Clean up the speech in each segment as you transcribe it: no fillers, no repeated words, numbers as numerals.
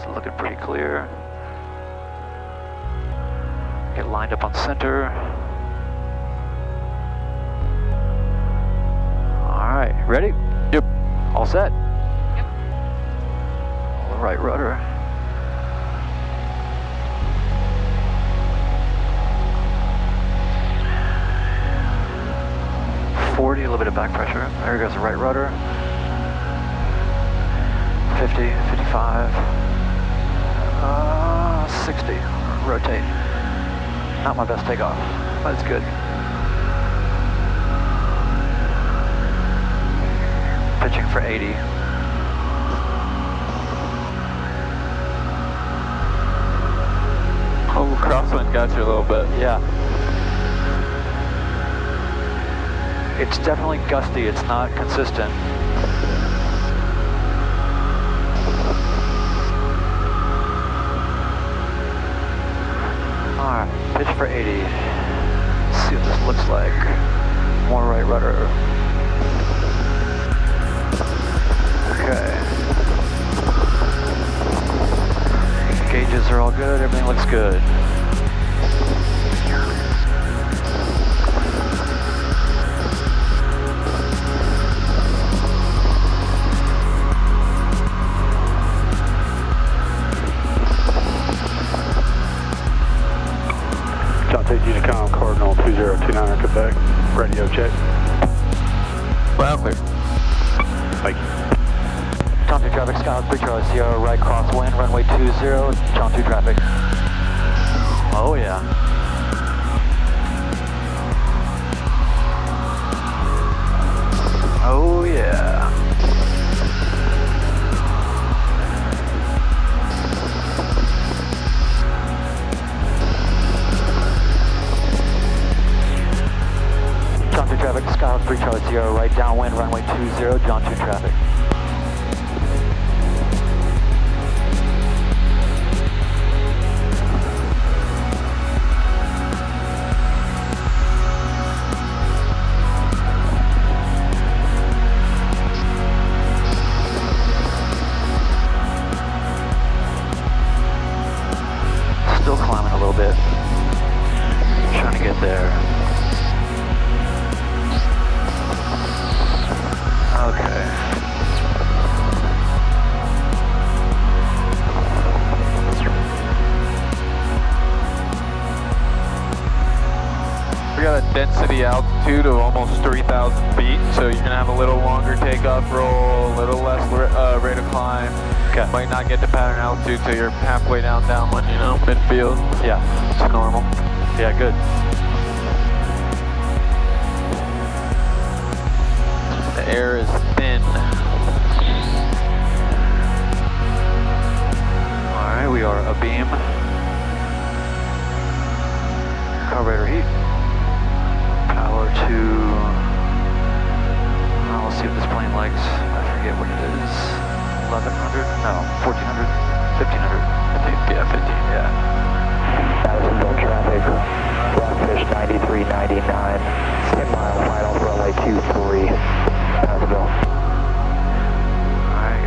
It's looking pretty clear. Get lined up on center. All right, ready? Yep. All set? Yep. All right, rudder. A little bit of back pressure. There goes the right rudder. 50, 55, 60. Rotate. Not my best takeoff, but it's good. Pitching for 80. Oh, crosswind got you a little bit. Yeah. It's definitely gusty, it's not consistent. Alright, pitch for 80. Let's see what this looks like. More right rudder. Okay. Gauges are all good, everything looks good. Unicom, Cardinal 2029, Quebec, radio check. Well, clear. Thank you. John 2 traffic, Skyline 3 Charlie Sierra, right crosswind, runway 20, John 2 traffic. Oh yeah. Oh yeah. John 2 traffic, Skyline 3 Charlie Sierra, right downwind, runway 20, John 2 traffic. Still climbing a little bit. Trying to get there. Okay. We got a density altitude of almost 3,000 feet, so you're gonna have a little longer takeoff roll, a little less rate of climb. Okay. Might not get to pattern altitude till you're halfway downwind, you know, midfield. Yeah. It's normal. Yeah, good. The air is thin. Alright, we are abeam. Carburetor heat. Power to... oh, let's see what this plane likes. I forget what it is. 1100? No, 1400? 1500? 15? Yeah, 15, yeah. Nashville traffic, Rockfish 9399, 10 mile final, runway 23, Nashville. Alright,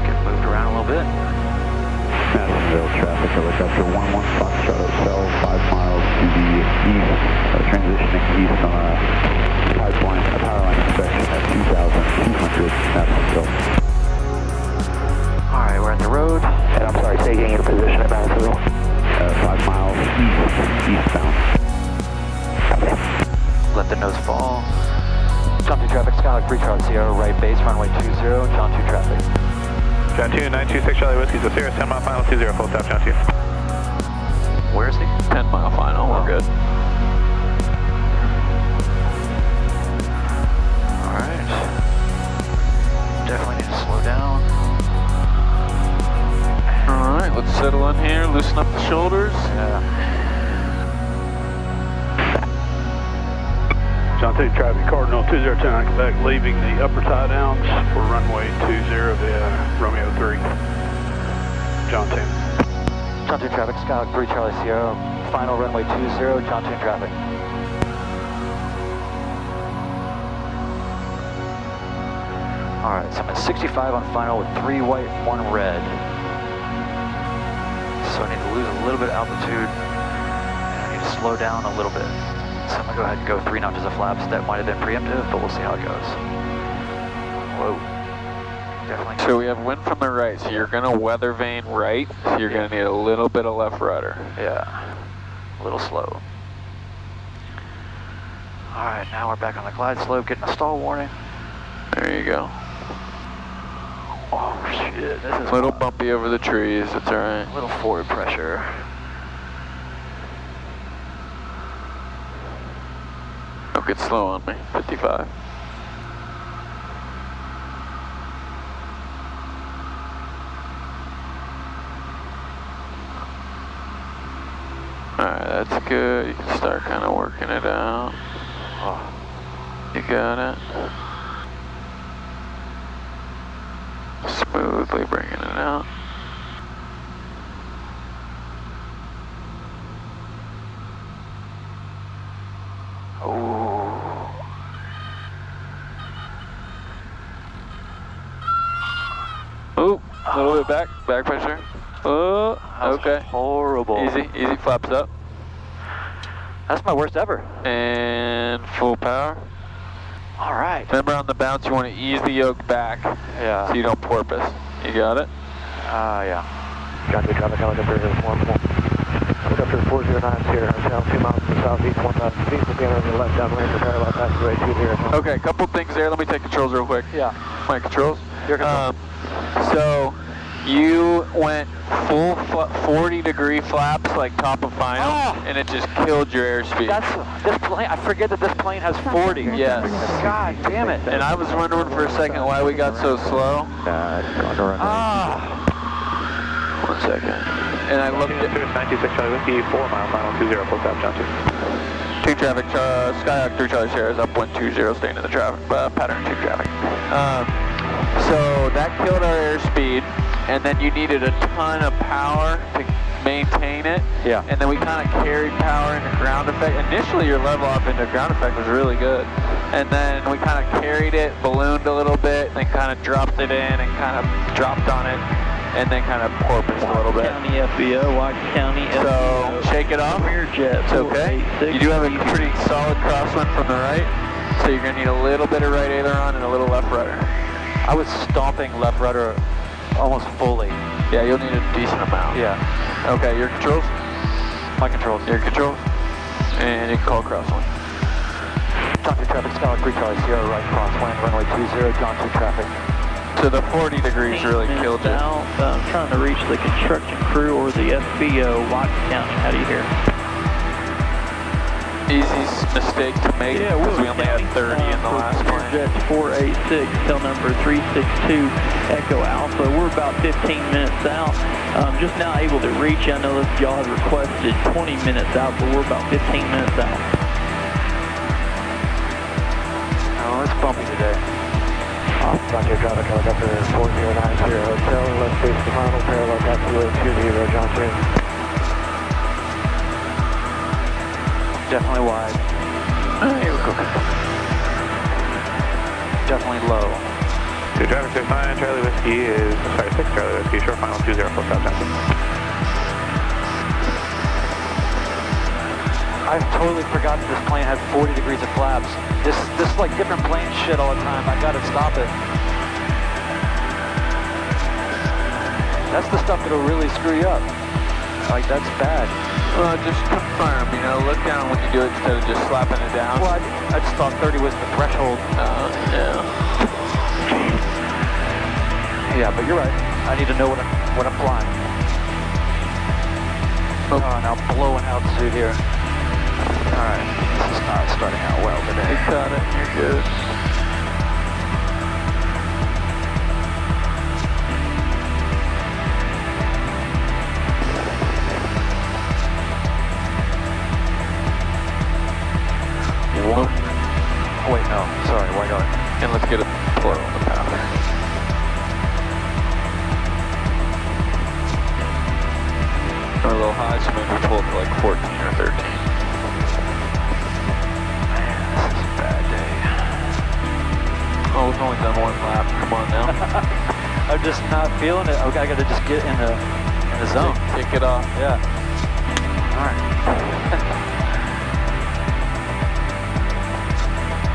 get moved around a little bit. Nashville traffic, helicopter 11 Foxtrot Hotel, 5 miles to the east, transitioning east on a pipeline, a power line inspection at 2,200 Nashville. Alright, we're at the road. And I'm sorry, taking your position at Nashville. 5 miles eastbound. Okay. Let the nose fall. John 2 traffic, Skyline 3 Charlie Sierra, right base, runway 20, John 2 traffic. John 2, 926 Charlie Whiskey, so Sierra, 10 mile final, 20, full stop, John 2. Where is he? 10 mile final, we're good. Alright. Definitely need to slow down. Alright, let's settle in here, loosen up the shoulders. Yeah. John 2 traffic, Cardinal 2029 Quebec, leaving the upper tie downs for runway 20 via Romeo 3. John 2. John 2 traffic, Skyline 3 Charlie Sierra, final runway 20, John 2 traffic. Alright, so I'm at 65 on final with 3 white, 1 red. so I need to lose a little bit of altitude, and I need to slow down a little bit. So I'm gonna go ahead and go 3 notches of flaps. That might have been preemptive, but we'll see how it goes. Whoa. Definitely. So we have wind from the right, so you're gonna weather vane right, so you're gonna need a little bit of left rudder. Yeah, a little slow. All right, now we're back on the glide slope, getting a stall warning. There you go. Oh shit, this is A little bumpy over the trees, it's alright. a little forward pressure. Don't get slow on me, 55. Alright, that's good. You can start kind of working it out. Oh. You got it. Smoothly bringing it out. Oh. Ooh, a little bit back pressure. Oh, okay. Horrible. Easy, flaps up. That's my worst ever. And full power. All right. Remember on the bounce, you want to ease the yoke back Yeah. so you don't porpoise. You got it? Yeah. Gotcha, traffic helicopter is 1-1. Helicopter 409 Sierra Hotel, 2 miles to the southeast, 1,000 feet, will be on the left downwind for parallel taxiway 20. Okay, a couple things there. Let me take controls real quick. Yeah. My controls. Your control. So you went full 40-degree flaps, like top of final, and it just killed your airspeed. That's this plane. I forget that this plane has 40. Yes. God damn it. And I was wondering for a second why we got so slow. One second. And I looked at 96 Charlie Whiskey, 4 mile final 20, full stop, John 2. Team traffic, Skyhawk 3 Charlie Sierra is up 120, staying in the traffic pattern, team traffic. So that killed our airspeed, and then you needed a ton of power to maintain it. Yeah. And then we kind of carried power into ground effect. Initially your level off into ground effect was really good. And then we kind of carried it, ballooned a little bit, then kind of dropped it in and kind of dropped on it, and then kind of porpoised a little bit. County FBO, White County FBO. So shake it off. Rearjet. It's okay. You do have a pretty solid crosswind from the right, so you're going to need a little bit of right aileron and a little left rudder. I was stomping left rudder almost fully. Yeah, you'll need a decent amount. Yeah. Okay, your controls? My controls. Your controls. And you can call crosswind. John 2 traffic, Skyhawk 3 Charlie Sierra, right crosswind, runway 20, John 2 traffic. So the 40 degrees really killed you. Out, I'm trying to reach the construction crew or the FBO, White County. How do you hear? Easy mistake to make because we only had 30 in the last one. Jet 486, tail number 362, Echo Alpha. We're about 15 minutes out. Just now able to reach. I know that y'all had requested 20 minutes out, but we're about 15 minutes out. Oh, it's bumpy today. John 2 traffic helicopter 409 Sierra Hotel, left base to final, parallel taxiway 20, John 2. Definitely wide. Here we go. Definitely low. 2 traffic 69, Charlie Whiskey is, sorry, 6 Charlie Whiskey, short final 20, full stop, John 2. I totally forgot that this plane had 40 degrees of flaps. This is like different plane shit all the time. I gotta stop it. That's the stuff that'll really screw you up. Like, that's bad. Well, just confirm, look down when you do it instead of just slapping it down. Well, I just thought 30 was the threshold. Yeah. Yeah, but you're right. I need to know what I'm flying. Oh, now blowing altitude here. Alright, this is not starting out well today. You got it, you're good. Oh, wait, no, sorry, why not? And let's get a pull on the power. Or a little high, so maybe pull it to like 14 or 13. Man, this is a bad day. Oh, we've only done one lap. Come on now. I'm just not feeling it. I gotta just get in a the zone. Kick it off. Yeah. All right.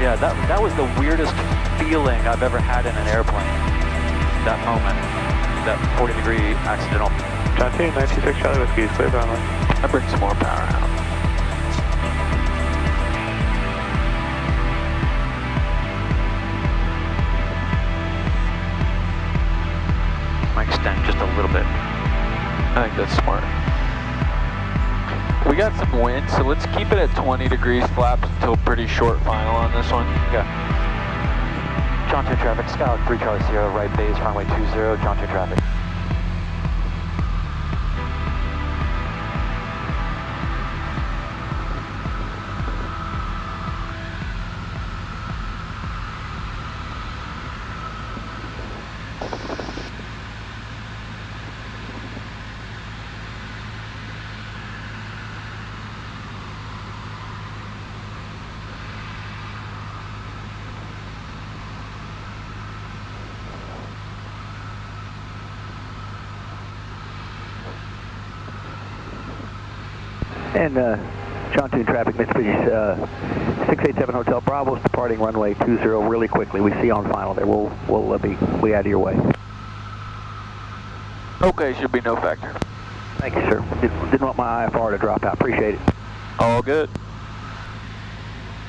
Yeah, that was the weirdest feeling I've ever had in an airplane. That moment, that 40-degree accidental. John 2, 96 Charlie Whiskey, clear for runway. That brings some more power out. Might extend just a little bit. I think that's smart. We got some wind, so let's keep it at 20 degrees flaps until pretty short final on this one. Yeah. John 2 traffic, Skylark 3 Charlie Sierra, right base, runway 20, John 2 traffic. And John 2 traffic, Mitsubishi 687 Hotel Bravo's departing runway 20 really quickly. We see you on final there. We'll be out of your way. Okay, should be no factor. Thank you, sir. Didn't want my IFR to drop out. Appreciate it. All good.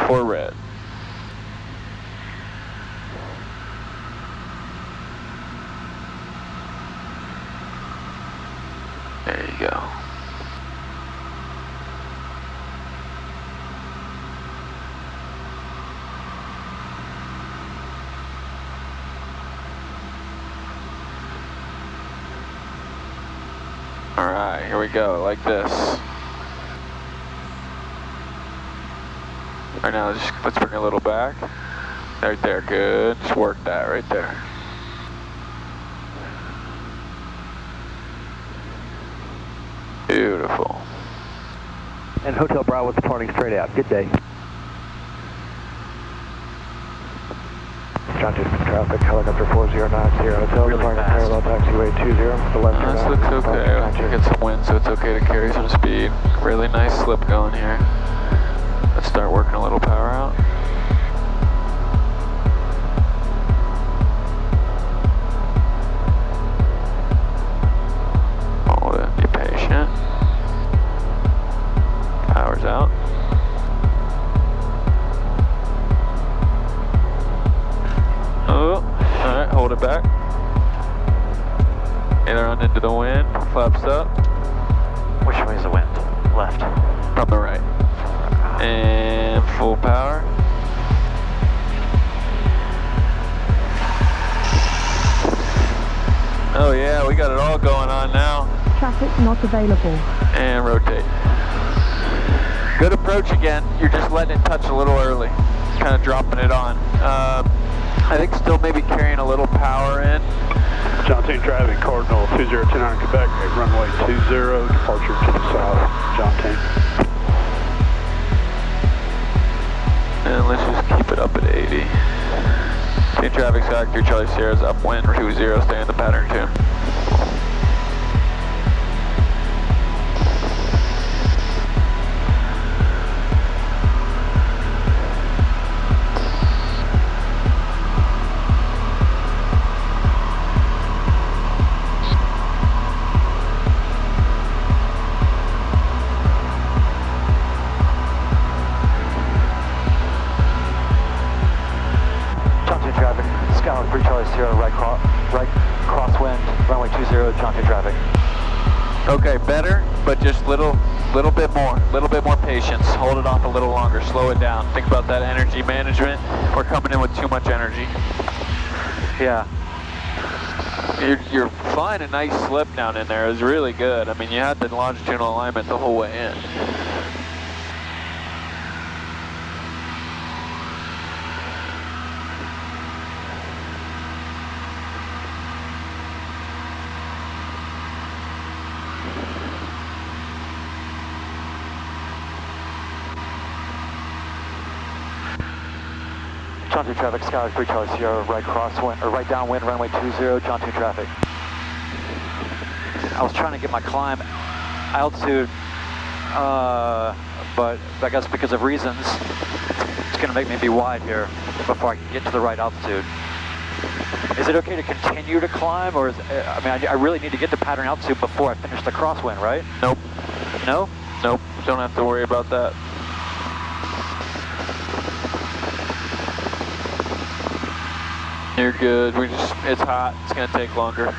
For red. There you go. All right, here we go, like this. All right, now let's bring a little back. Right there, good. Just work that right there. Beautiful. And Hotel Bravo's departing straight out. Good day. John 2 traffic, helicopter 4090, Hotel, Really departing fast. parallel taxiway 20, the left turn This out. looks okay. I get some wind, so it's okay to carry some speed. Really nice slip going here. Let's start working a little power out. Hold it, be patient. Power's out. Oh, alright, hold it back. Either on into the wind, flaps up. Which way is the wind? Left. From the right. And full power. Oh yeah, we got it all going on now. Traffic not available. And rotate. Good approach again. You're just letting it touch a little early. Kind of dropping it on. I think still maybe carrying a little power in. John 2 traffic, Cardinal 2029 Quebec, runway 20, departure to the south, John 10. And let's just keep it up at 80. Team traffic, Skylark 3 Charlie Sierra's upwind, 20, stay in the pattern tune. John 2 traffic, Skylark 3 Charlie Sierra, right crosswind, runway 20, John 2 traffic. Okay, better, but just little bit more patience. Hold it off a little longer, slow it down. Think about that energy management. We're coming in with too much energy. Yeah. You're flying a nice slip down in there. It was really good. I mean, you had the longitudinal alignment the whole way in. John 2 traffic, Skylark 3 Charlie Sierra, right crosswind, or right downwind, runway 20, John 2 traffic. I was trying to get my climb altitude, but I guess because of reasons, it's going to make me be wide here before I can get to the right altitude. Is it okay to continue to climb, or I really need to get to pattern altitude before I finish the crosswind, right? Nope. No? Nope. Don't have to worry about that. You're good. It's hot. It's gonna take longer.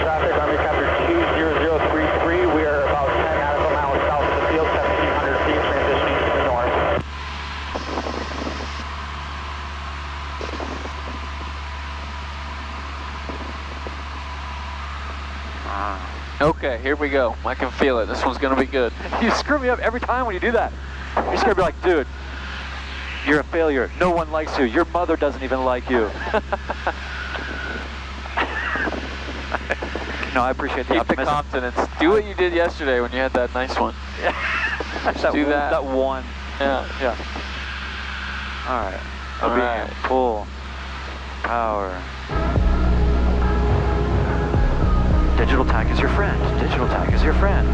Traffic, Army Chapter 20033. We are about 10 nautical miles south of the field, 1,700 feet, transitioning to the north. Okay, here we go. I can feel it. This one's gonna be good. You screw me up every time when you do that. You're just gonna be like, dude, you're a failure. No one likes you. Your mother doesn't even like you. No, I appreciate the Keep the optimism. confidence. Do what you did yesterday when you had that nice one. Just do that. That one. Yeah. Yeah. All right. All Beam, right. pull, power. Digital tach is your friend. Digital tach is your friend.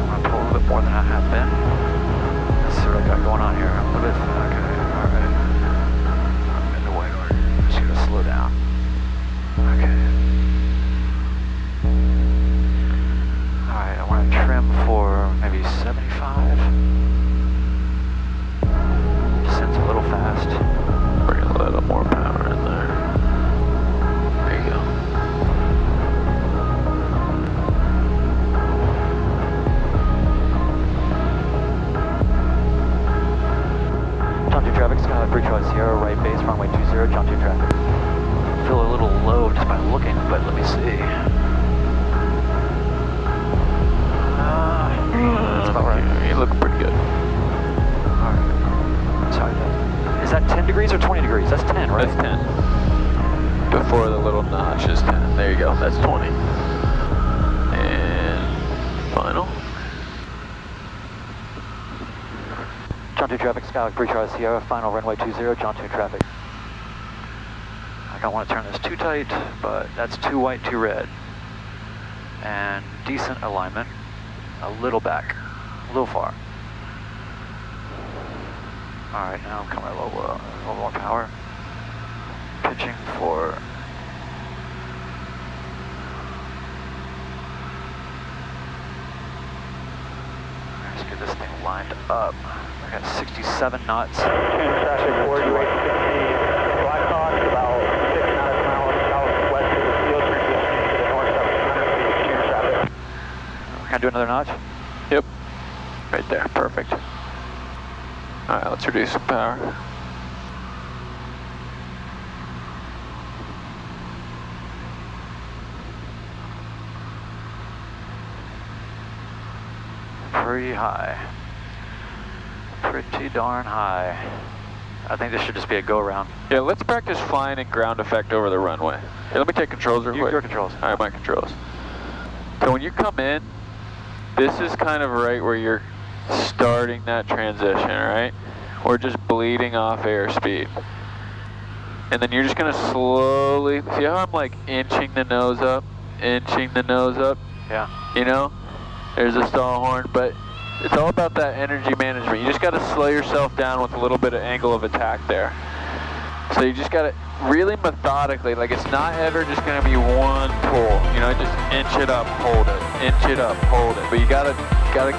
I'm gonna pull a little bit more than I have been. Let's see what I got going on here. A little bit. Okay. All right. I'm in the way. I'm just gonna slow down. Okay. All right. I want to trim for maybe 75. Descends a little fast. Bring a little more power in there. There you go. John 2 traffic, Skyline 3 Charlie Sierra, right base, runway 20, John 2 traffic. Feel a little low just by looking, but let me see. That's about right. You look pretty good. Alright. Sorry, is that 10 degrees or 20 degrees? That's 10, right? That's 10. Before the little notch is 10. There you go. That's 20. And final. John 2 traffic, Skyline 3 Charlie Sierra, final runway 20, John 2 traffic. I don't want to turn this too tight, but that's too white, too red. And decent alignment. A little back, a little far. All right, now I'm coming a little more power. Pitching for. Let's get this thing lined up. I got 67 knots. Traffic 4860 Blackhawk, about 6 nautical miles southwest of the field, transitioning to the north, 1,700 feet, change traffic. Can I do another notch? Yep. Right there. Perfect. Alright, let's reduce some power. Pretty high. Pretty darn high. I think this should just be a go-around. Yeah, let's practice flying in ground effect over the runway. Here, let me take controls real quick. Your controls. Alright, my controls. So when you come in, this is kind of right where you're starting that transition, right? We're just bleeding off airspeed. And then you're just gonna slowly, see how I'm like inching the nose up? Yeah. You know? There's a stall horn, but it's all about that energy management. You just gotta slow yourself down with a little bit of angle of attack there. So you just gotta really methodically, like it's not ever just gonna be one pull, you know, just inch it up, hold it, inch it up, hold it. But you gotta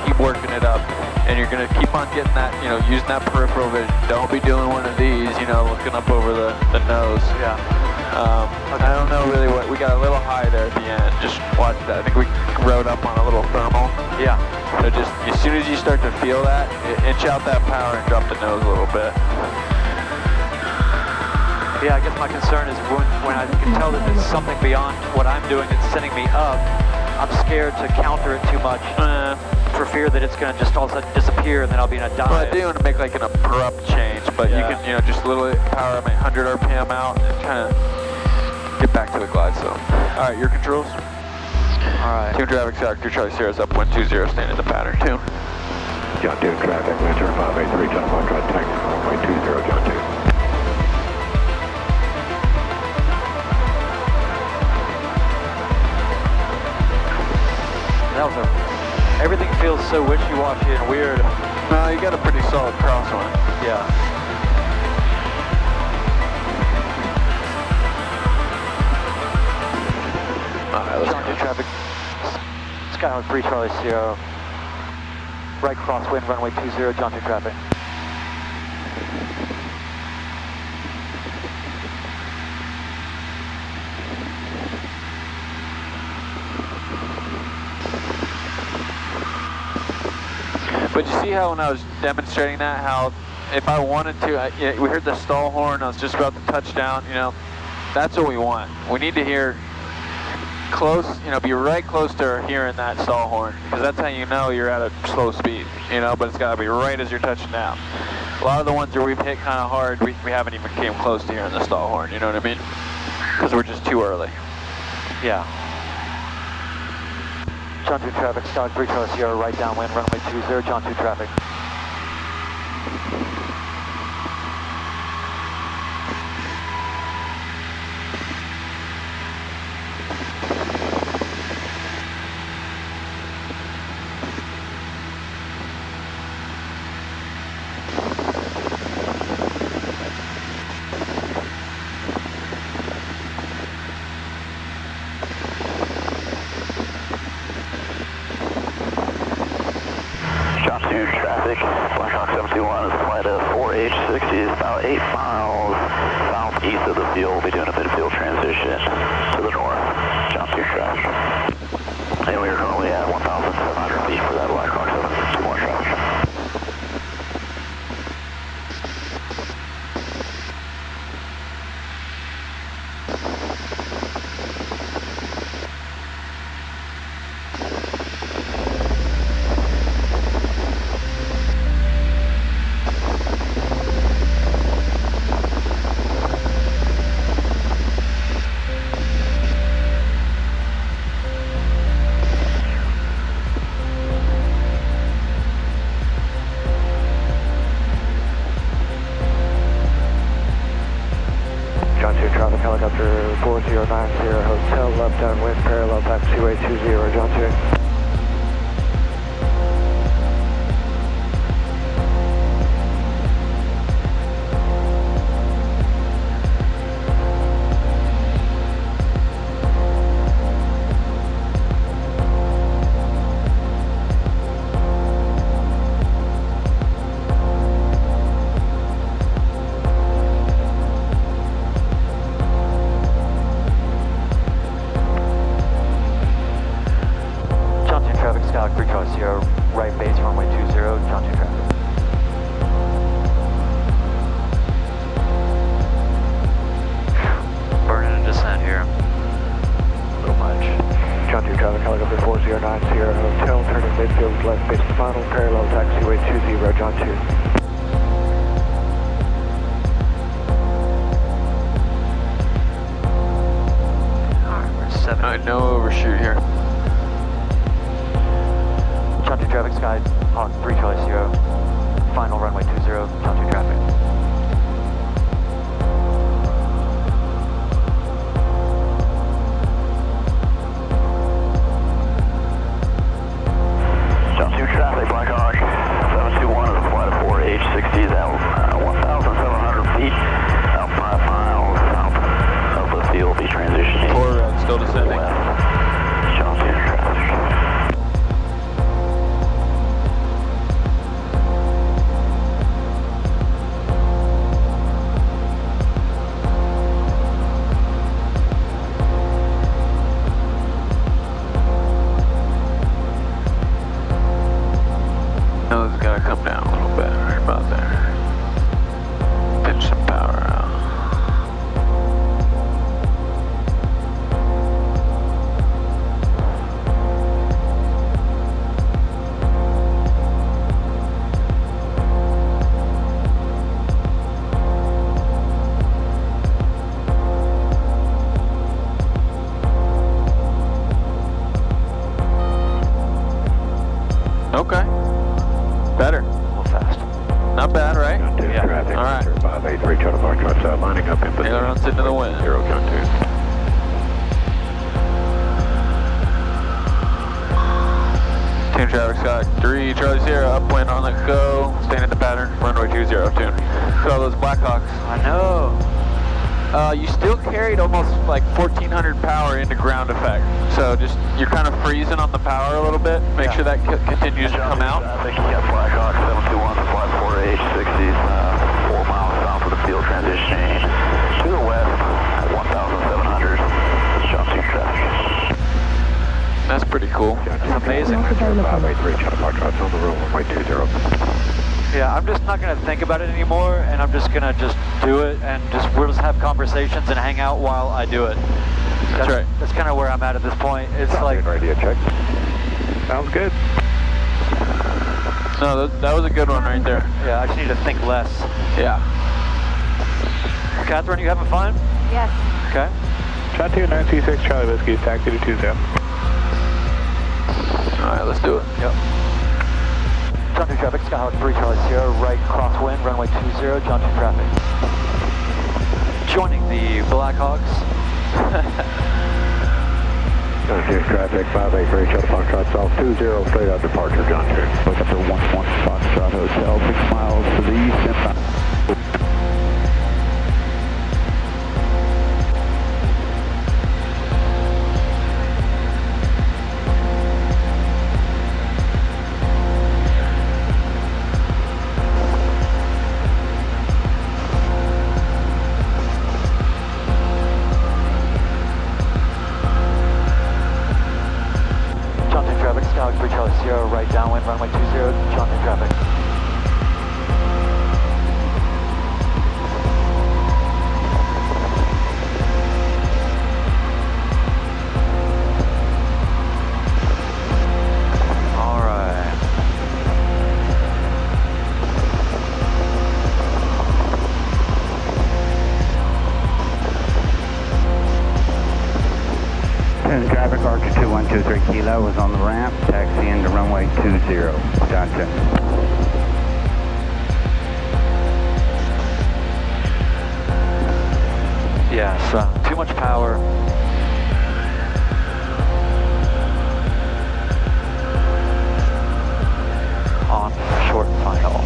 keep working it up, and you're gonna keep on getting that, you know, using that peripheral vision. Don't be doing one of these, you know, looking up over the nose. Yeah. I don't know really what, we got a little high there at the end, just watch that. I think we rode up on a little thermal. Yeah. So just, as soon as you start to feel that, inch out that power and drop the nose a little bit. Yeah, I guess my concern is when I can tell that it's something beyond what I'm doing that's sending me up, I'm scared to counter it too much for fear that it's going to just all of a sudden disappear and then I'll be in a dive. Well, I do want to make like an abrupt change, but Yeah. you can, you know, just a little power my 100 RPM out and kind of get back to the glide zone. All right, your controls? Alright. 2 traffic, Scout, 3 Charlie Sierra is up 120, staying in the pattern 2. John 2 traffic, wind turn 583, telephone contact, runway 20, John 2. That was everything feels so wishy-washy and weird. No, you got a pretty solid crosswind. Yeah. Alright, let's John 2 traffic. Skyhawk 3 Charlie Sierra. Right crosswind, runway 20, John 2 traffic. But you see how when I was demonstrating that, how if I wanted to, we heard the stall horn, I was just about to touch down, you know, that's what we want. We need to hear close, you know, be right close to hearing that stall horn, because that's how you know you're at a slow speed, you know, but it's got to be right as you're touching down. A lot of the ones where we've hit kind of hard, we haven't even came close to hearing the stall horn, you know what I mean? Because we're just too early. Yeah. John 2 traffic, Skyhawk 3 Charlie Sierra, right downwind, runway 20, John 2 traffic. Traffic, Blackhawk 71 is flight of 4H60 is about 8 miles southeast of the field. We'll be doing a midfield transition to the north. John 2 traffic. And we are currently at 1,700 feet for that Blackhawk 71 traffic. John 2 traffic, helicopter 4090, hotel left downwind, parallel taxiway 20, John 2. Skyhawk 3 Charlie Sierra, right base, runway 20, John 2 traffic. Burning a descent here. A little much. John 2 traffic, helicopter 4090, hotel turning midfield left base final, parallel taxiway 20, John 2. Alright, no overshoot here. John 2 traffic, Skyhawk 3 Charlie Sierra, final runway 20, John 2 traffic. John 2 traffic, Blackhawk 721 is a flight of 4H60 is at 1,700 feet, about 5 miles south of the field. Be transitioning. Four still descending. John 2 traffic. Nose gotta come down a little bit, right about there. Pinch some power out. Okay. Better. A little fast. Not bad, right? John 2, Yeah. traffic. All right. 583 Charlie Foxtrot, lining up in position. Ailerons into the wind. 0, John 2. Tune traffic, Scott 3, Charlie Sierra, upwind on the go, staying at the pattern, runway 20, tune. Look at all those Blackhawks. I know. You still carried almost like 1,400 power into ground effect. So just, you're kind of freezing on the power a little bit. Make sure that continues to come out. I think you got Blackhawk 721, flight 4H60s, 4 miles south of the field transitioning to the west at 1,700. John 2 traffic. That's pretty cool. It's amazing. 583 Charlie Foxtrot on the road, runway 20. Yeah, I'm just not going to think about it anymore, and I'm just going to just do it, and we'll just have conversations and hang out while I do it. That's right. That's kind of where I'm at this point. It's like... Radio check. Sounds good. No, that was a good one right there. Yeah, I just need to think less. Yeah. Catherine, you having fun? Yes. Okay. John 2, 926 Charlie Whiskey, taxi to 20. Alright, let's do it. Yep. John 2 traffic, Skyhawk 3 Charlie Sierra, right crosswind, runway 20, John 2 traffic. Joining the Blackhawks. John 2 traffic, 583 Charlie Foxtrot, south 20, straight out departure, John 2. Look up for 11 Foxtrot Hotel, 6 miles to the east, inbound. John 2 traffic, Skyhawk 3 Charlie Sierra, right downwind, runway 20, John 2 traffic. All right. Traffic, Archer 2123 Kilo was on the ramp, taxiing to runway 20, Johnson. Yes, too much power. On short final.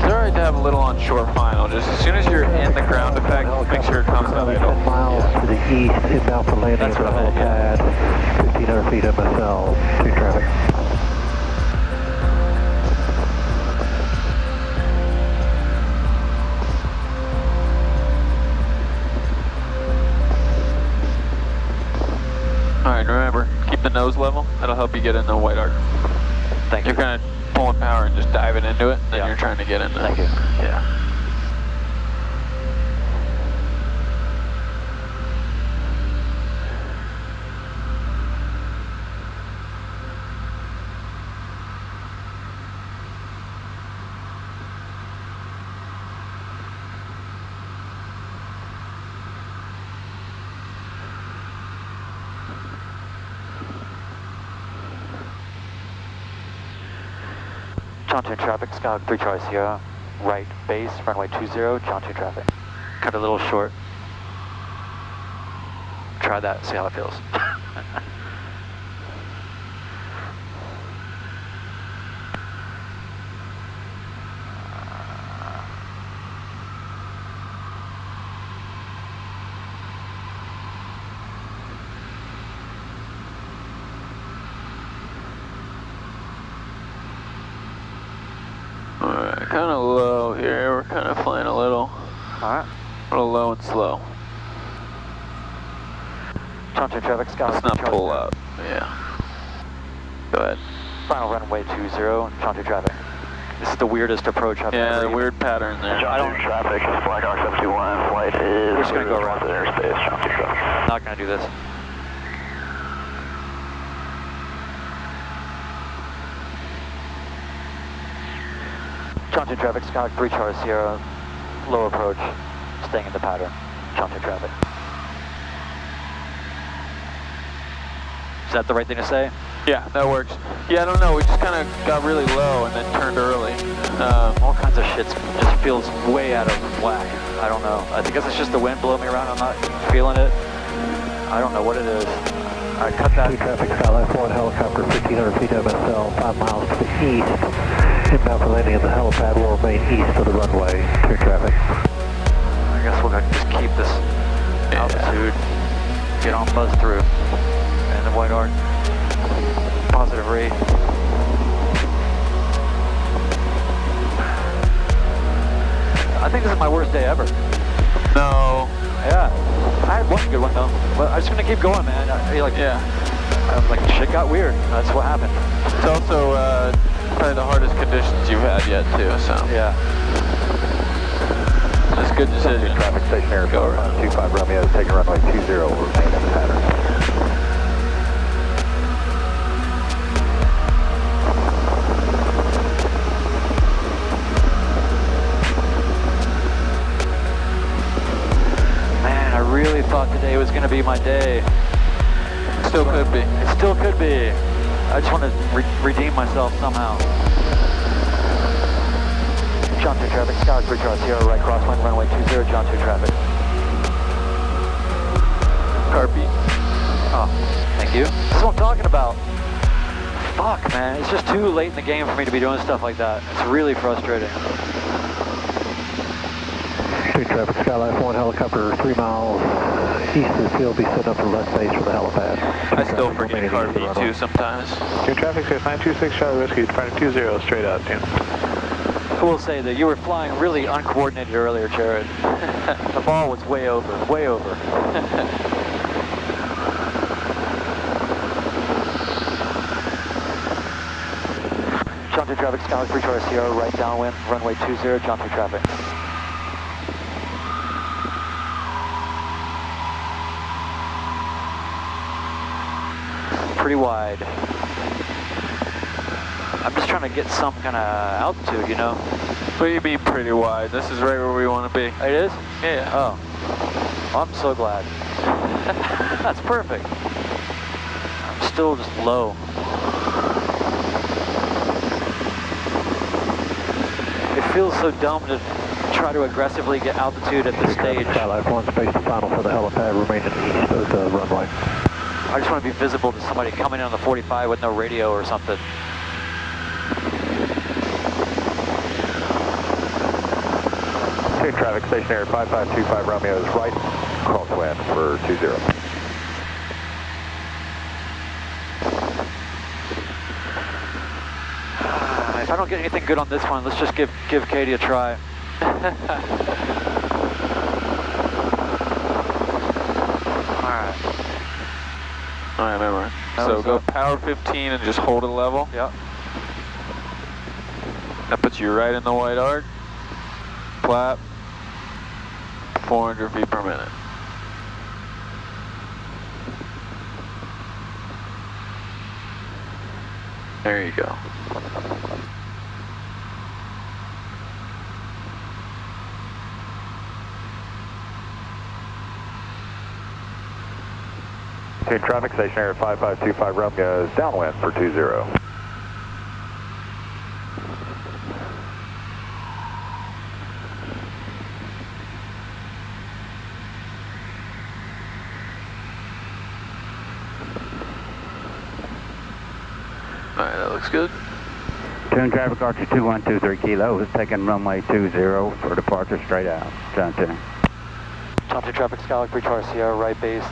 It's alright to have a little on short final. Just as soon as you're in the ground effect, make sure it comes out idle. 10 miles to the east, inbound for landing That's for the what I meant, helipad, 1,500 feet MSL, 2 traffic. Alright, remember, keep the nose level. That'll help you get in the white arc. Thank you. You're kind of pulling power and just diving into it, then Yeah. you're trying to get into Thank it. you. Yeah. John 2 traffic, Skyhawk 3 Charlie Sierra, right base, runway 20, John 2 traffic. Cut a little short. Try that, see how it feels. Alright, kind of low here. We're kind of flying a little low and slow. John 2 traffic, Skyhawk Let's 3 not Charlie pull Sierra. out. Yeah. Go ahead. Final runway 20, John 2 traffic. This is the weirdest approach I've Yeah, ever the even- weird pattern there. John 2 traffic, Blackhawk 721, flight is... We're just gonna go around. the airspace, John 2 traffic. Not gonna do this. John 2 traffic, Skyhawk 3 Charlie Sierra, low approach, staying in the pattern. John 2 traffic. Is that the right thing to say? Yeah, that works. Yeah, I don't know. We just kind of got really low and then turned early. All kinds of shit just feels way out of whack. I don't know. I guess it's just the wind blowing me around. I'm not feeling it. I don't know what it is. I cut that. Two traffic, Skylight 1 helicopter, 1,500 feet MSL, 5 miles to the east. Inbound for landing at the helipad will remain east of the runway. Two traffic. I guess we'll just keep this altitude. Get on buzz through. And the white arc. Positive rate. I think this is my worst day ever. No. Yeah. I had one good one though. But I'm just gonna keep going, man. I feel like I'm like shit got weird. That's what happened. It's also probably the hardest conditions you've had yet too, so. Yeah. Just good decision. Traffic stationary, go around 25 Romeo, taking runway 20, will remain in the pattern. Man, I really thought today was gonna be my day. Still could be. It still could be. I just want to redeem myself somehow. John 2 traffic, Skylight 3 Charlie Sierra, right crosswind, runway 20, John 2 traffic. Carpy. Oh, thank you. That's what I'm talking about. Fuck, man. It's just too late in the game for me to be doing stuff like that. It's really frustrating. Two traffic, Skylight 1 helicopter, 3 miles east of the field, be set up for less base for the helipad. I still forget Carpy too sometimes. Two traffic, 926 Charlie Whiskey, departing 20, straight out, team. I will say that you were flying really uncoordinated earlier, Jared. The ball was way over, way over. John 2 traffic, Skylight 3 Charlie Sierra, right downwind, runway 20, John 2 traffic. Pretty wide. I'm just trying to get some kind of altitude, you know? What do you mean pretty wide? This is right where we want to be. It is? Yeah. Oh. Well, I'm so glad. That's perfect. I'm still just low. It feels so dumb to try to aggressively get altitude at this stage. Skylight 1, space to final for the helipad, remaining east of the runway. I just want to be visible to somebody coming in on the 45 with no radio or something. Two traffic stationary, 5525 Romeo is right, crosswind for 20. If I don't get anything good on this one, let's just give Katie a try. Alright, remember. So go power 15 and just hold it level. Yep. That puts you right in the white arc. Flap. 400 feet per minute. There you go. Two traffic stationary, 5525 Romeo is downwind for 20. Alright, that looks good. Tune traffic Archer 2123 Kilo is taking runway 20 for departure straight out. John 2. John 2 traffic, Skylight 3 Charlie Sierra, right base,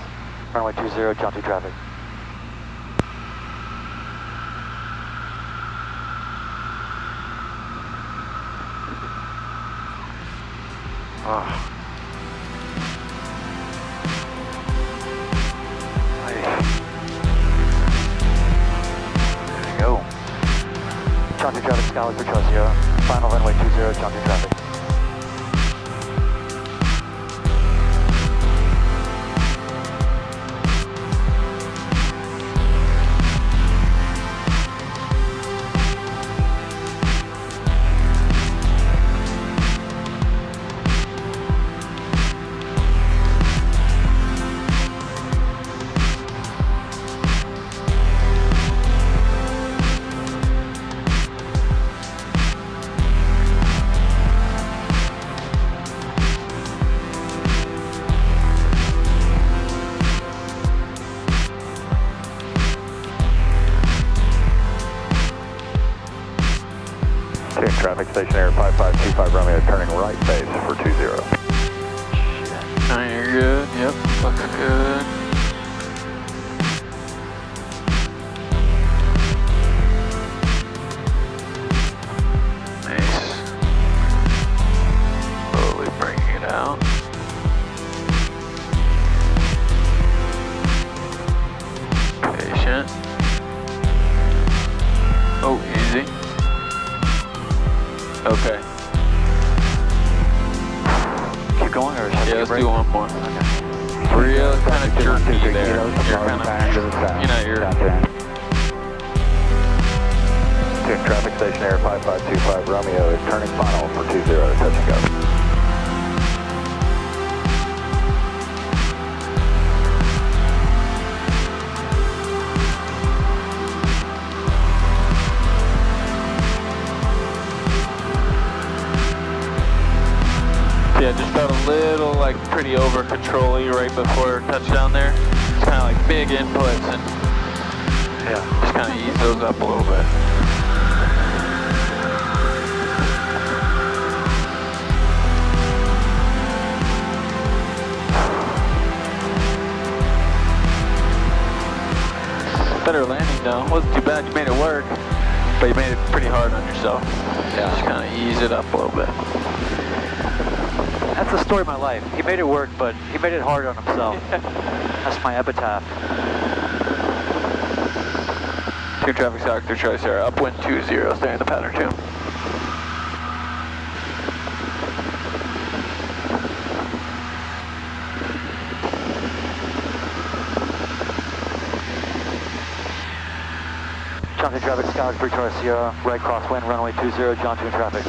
runway 20, John 2 traffic. Oh. There you go. John 2 traffic, Skylight 3 Charlie Sierra, final runway 20, John 2 traffic. Traffic station air 5525 Romeo, turning right base for 20. Alright, you're good. Yep, looks good. Nice. Slowly bringing it out. Patient. Oh, easy. Okay. Keep going, or should I Yeah, take a let's break? do one more. Real kind of jerky there. You're kind of, you know, you're... Traffic station air 5525 Romeo is turning final for 20, touch and go. Yeah, just felt a little like pretty over control-y right before touchdown there. It's kind of like big inputs and Yeah. just kind of ease those up a little bit. Better landing though. Wasn't too bad. You made it work, but you made it pretty hard on yourself. Yeah, just kind of ease it up a little bit. That's the story of my life. He made it work, but he made it hard on himself. That's my epitaph. 2 traffic stock through Charlie Sierra, upwind 20, stay in the pattern 2. John 2 traffic, Skylark 3 Charlie Sierra, right crosswind, runway 20, John 2 in traffic.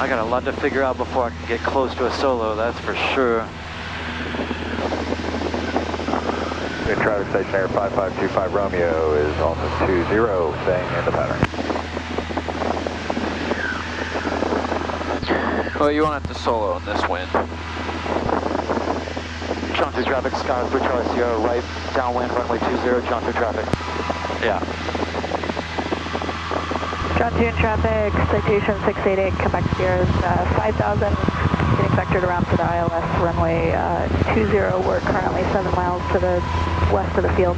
I got a lot to figure out before I can get close to a solo, that's for sure. Traffic station air 5525 Romeo is also 20, staying in the pattern. Well, you won't have to solo in this wind. John 2 traffic, Skylark 3 Charlie Sierra, right downwind, runway 20, John 2 traffic. Yeah. John 2 in traffic, citation 688, Quebec Sierra is 5,000, getting vectored around to the ILS runway 20. We're currently 7 miles to the west of the field.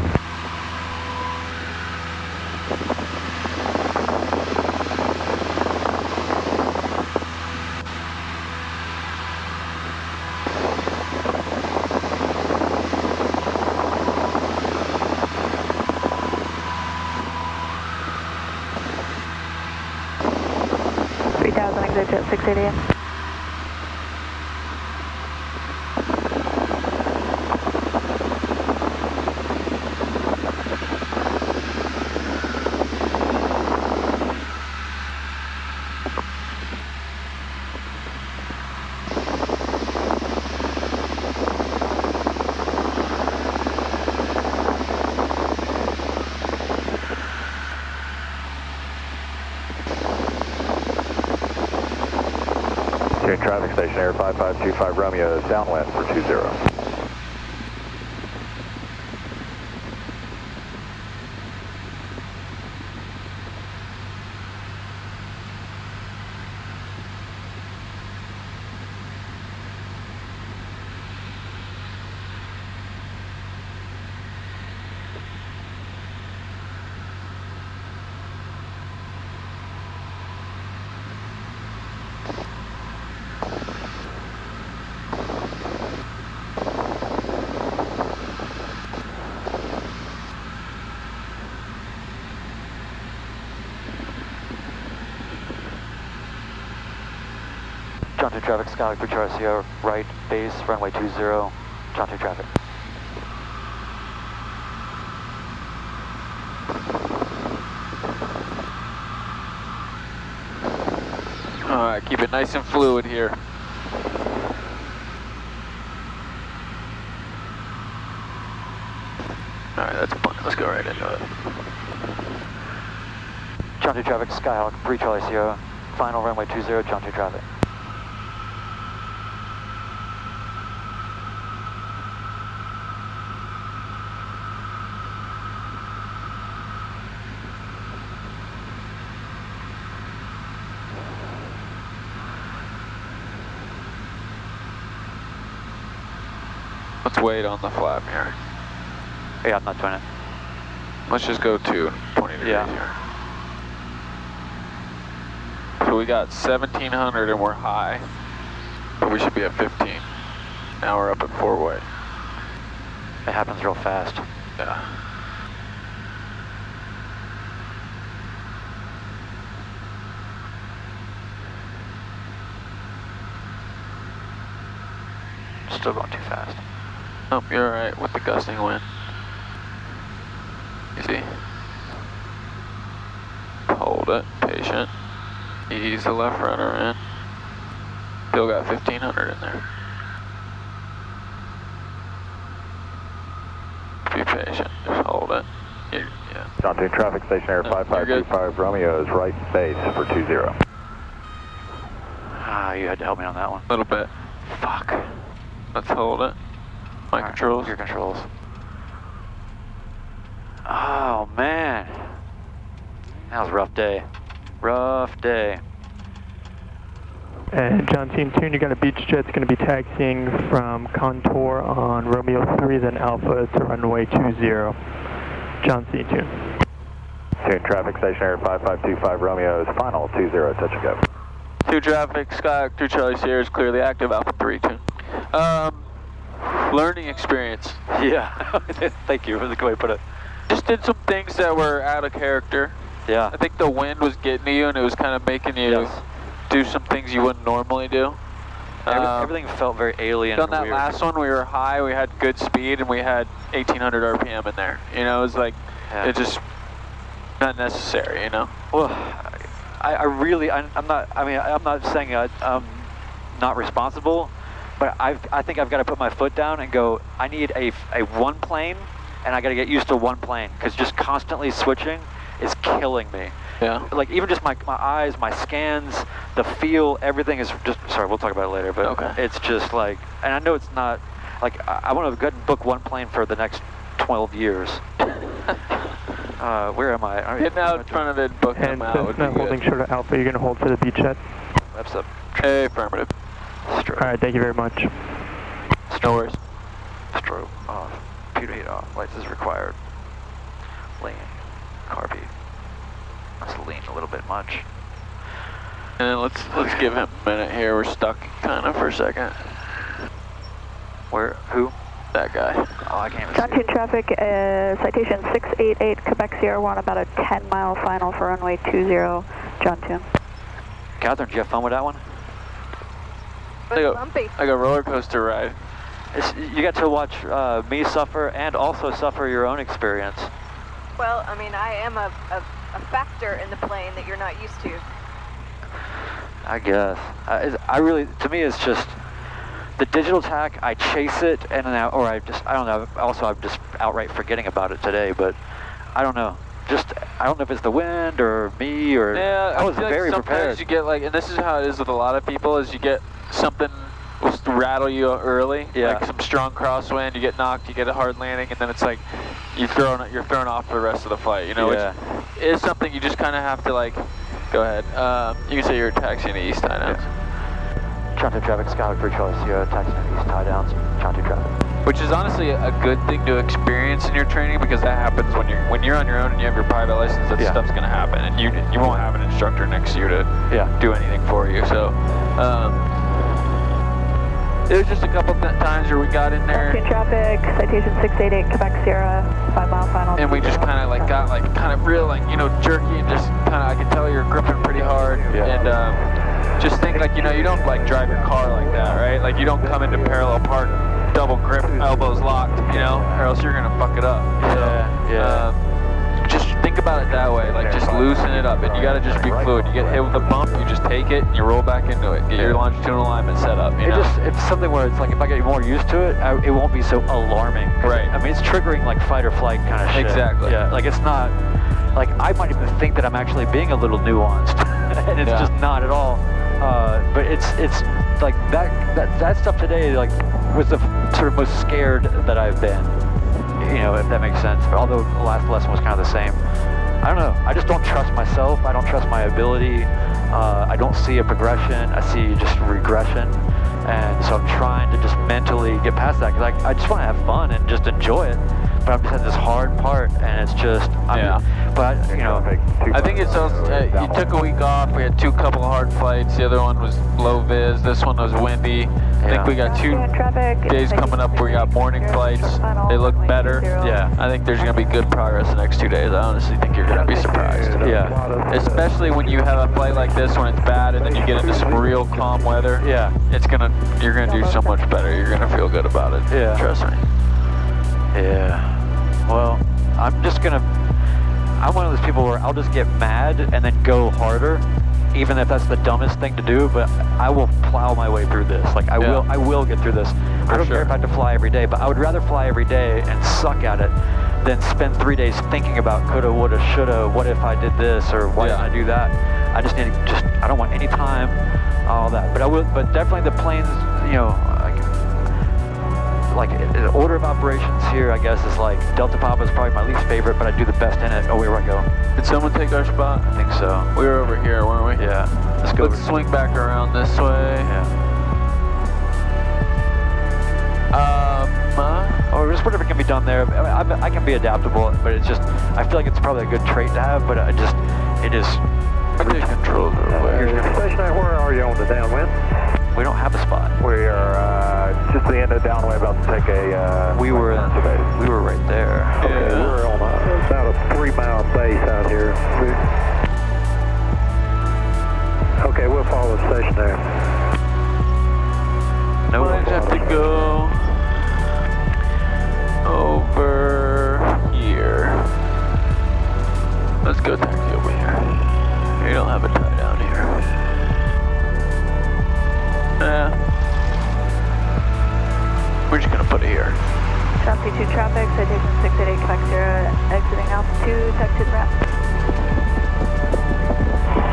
Exit jet 688. Traffic station air 5525 Romeo is downwind for 20. John 2 traffic, Skylark 3 Charlie Sierra, right base, runway 20, John 2 traffic. Alright, keep it nice and fluid here. Alright, that's fun. Let's go right into it. John 2 traffic, Skyhawk, pre-Charlie Sierra, final runway 20, John 2 traffic. Let's wait on the flap here. Yeah, I'm not doing it. Let's just go to 20 degrees here. So we got 1700 and we're high, but we should be at 15. Now we're up at 4-way. It happens real fast. Yeah. Still going too fast. Oh, you're alright with the gusting wind. Easy. Hold it, patient. Ease the left rudder in. Still got 1500 in there. Be patient, just hold it. Yeah. John 2 traffic, stationary 5525 Romeo is right base for 20. Ah, you had to help me on that one. A little bit. Fuck. Let's hold it. My controls. Your controls. Oh, man. That was a rough day. Rough day. And John Team Tune, you got a Beechjet's going to be taxiing from Contour on Romeo 3, then Alpha to runway 20. John C. Tune. Tune traffic, stationary 5525 Romeo is final 20, touch and go. 2 traffic, Skyhawk 2 Charlie Sierra is clearly active, Alpha 3 Tune. Learning experience. Yeah. Thank you. That's a good way to put it. Just did some things that were out of character. Yeah. I think the wind was getting to you and it was kind of making you do some things you wouldn't normally do. Everything felt very alien. On that last one, we were high, we had good speed, and we had 1800 RPM in there. You know, it was like, it just not necessary, you know? Well, I'm not saying I'm not responsible, but I think I've got to put my foot down and go, I need a one plane, and I got to get used to one plane, because just constantly switching is killing me. Yeah. Like even just my eyes, my scans, the feel, everything is just, sorry, we'll talk about it later, but it's just like, and I know it's not, like I want to go ahead and book one plane for the next 12 years. Where am I? Getting out in front of it, book them out. And Cessna holding short of Alpha, you're going to hold for the Beechjet? That's up. Hey, affirmative. Strobe. Alright, thank you very much. No worries. Strobe off. Computer heat off. Lights is required. Lean. Carby. Let's lean a little bit much. And then let's give him a minute here. We're stuck kind of for a second. Where? Who? That guy. Oh, I can't even John 2 traffic, citation 688 Quebec Sierra 1, about a 10-mile final for runway 20, John 2. Catherine, did you have fun with that one? Bumpy. Like a roller coaster ride. You got to watch me suffer and also suffer your own experience. Well, I mean, I am a factor in the plane that you're not used to. I guess. I really, to me, it's just the digital tack. I chase it, and then I don't know. Also, I'm just outright forgetting about it today. But I don't know. I don't know if it's the wind or me or. Yeah, I was feel very like sometimes prepared. you get like, and this is how it is with a lot of people, is you get something will rattle you early. Yeah. Like some strong crosswind, you get knocked, you get a hard landing, and then it's like you're thrown off for the rest of the flight. You know, which is something you just kind of have to like. Go ahead. You can say you're taxiing to east tie downs. John 2 traffic, Skyhawk 3 Charlie Sierra, taxiing to east tie downs. John 2 traffic. Which is honestly a good thing to experience in your training, because that happens when you're on your own and you have your private license. That stuff's gonna happen, and you won't have an instructor next to you to do anything for you. So. It was just a couple times where we got in there. John 2 traffic, citation 688 Quebec Sierra, 5-mile final. And we just kind of like got like kind of real like, you know, jerky, and just kind of, I could tell you're gripping pretty hard. And just think like, you know, you don't like drive your car like that, right? Like you don't come into parallel park, double grip, elbows locked, you know, or else you're gonna fuck it up. So, just think about it that way, like just loosen it up, and you gotta just be fluid. You get hit with a bump, you just take it, and you roll back into it. Get your longitudinal alignment set up, you know? It's something where it's like, if I get more used to it, it won't be so alarming. Right. I mean, it's triggering like fight or flight kind of shit. Exactly. Yeah, like it's not, like I might even think that I'm actually being a little nuanced, and it's just not at all. But it's like that stuff today, like, was the sort of most scared that I've been. You know, if that makes sense. Although the last lesson was kind of the same. I don't know. I just don't trust myself. I don't trust my ability. I don't see a progression. I see just regression. And so I'm trying to just mentally get past that, because I just want to have fun and just enjoy it. But I'm just at this hard part, and it's just, but, you know. I think it's also, you took a week off, we had 2 couple of hard flights, the other one was low vis, this one was windy. I think we got 2 days coming up where we got morning flights, they look better. Yeah. I think there's going to be good progress the next 2 days. I honestly think you're going to be surprised. Yeah. Especially when you have a flight like this when it's bad and then you get into some real calm weather. Yeah. You're going to do so much better. You're going to feel good about it. Yeah. Trust me. Yeah. Well, I'm one of those people where I'll just get mad and then go harder, even if that's the dumbest thing to do, but I will plow my way through this. Like, I will get through this. I don't care if I have to fly every day, but I would rather fly every day and suck at it than spend 3 days thinking about coulda, woulda, shoulda, what if I did this, or why didn't I do that. I just need to, I don't want any time, all that. But definitely the planes, you know, like the order of operations here, I guess, is like Delta Papa is probably my least favorite, but I do the best in it. Oh, here I go. Did someone take our spot? I think so. We were over here, weren't we? Yeah. Let's go. Let's swing back around this way. Yeah. Or just whatever can be done there. I mean, I can be adaptable, but it's just, I feel like it's probably a good trait to have, but it is. I take control of the way. Station 9, where are you on the downwind? We don't have a spot. We are just the end of downwind, about to take a... We were right there. Okay, we're on about a 3-mile base out here. Okay, we'll follow the station there. No, Might have to go over here. Let's go taxi over here. You don't have a tie down here. We're just gonna put it here. Shop 22 traffic, citation 688, Quebec 0, exiting altitude, taxi ramp.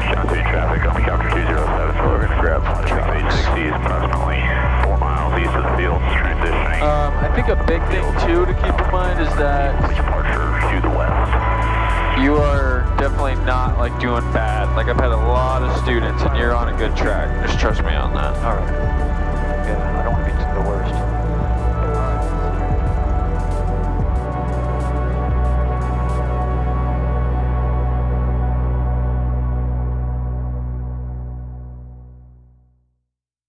Shop 2 traffic, helicopter 207, so we're going to grab 660 is approximately 4 miles east of the field, transitioning. I think a big thing too to keep in mind is that Departure to the west. you are definitely not like doing bad. Like I've had a lot of students and you're on a good track. Just trust me on that. All right. Yeah.